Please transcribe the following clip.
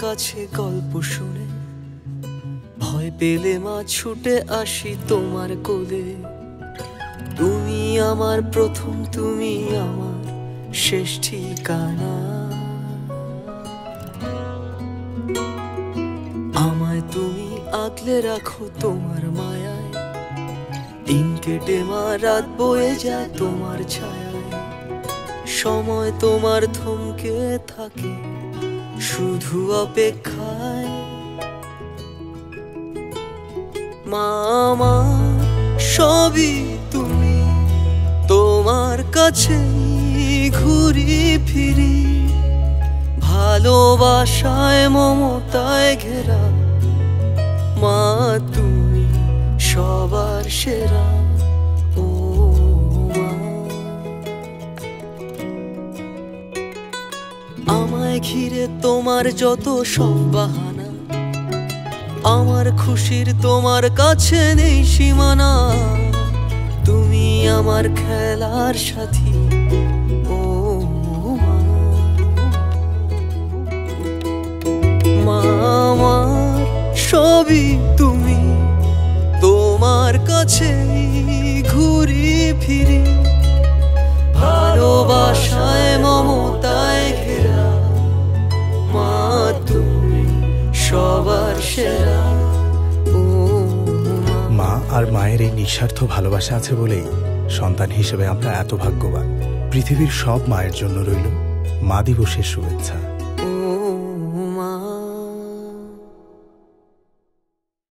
কাছে গল্প শুনে, ভয় পেলে মা ছুটে আসি তোমার কোলে। তুমি আমার প্রথম, তুমি আমার শেষ ঠিকানা। আমায় তুমি আগলে রাখো তোমার মায়ায়, দিন কেটে মা রাত বয়ে যায় তোমার ছায়ায়। সময় তোমার থমকে থাকে শুধু অপেক্ষায়। মা আমার সবই তুমি, তোমার কাছে ঘুরি ফিরি। ভালোবাসায় মমতায় ঘেরা, মা তুমি সবার সেরা। ও মা, আমায় ঘিরে তোমার যত সব বাহানা, আমার খুশির তোমার কাছে নেই সীমানা। তুমি আমার খেলার সাথী, ও মা। মা আমার সবই তুমি, তোমার কাছে ঘুরি ফিরি। ভালোবাসায় মমতায় ঘেরা, মা তুমি সবার সেরা। মা আর মায়ের এই নিঃস্বার্থ ভালোবাসা আছে বলেই সন্তান হিসেবে আমরা এত ভাগ্যবান। পৃথিবীর সব মায়ের জন্য রইল মা দিবসের শুভেচ্ছা।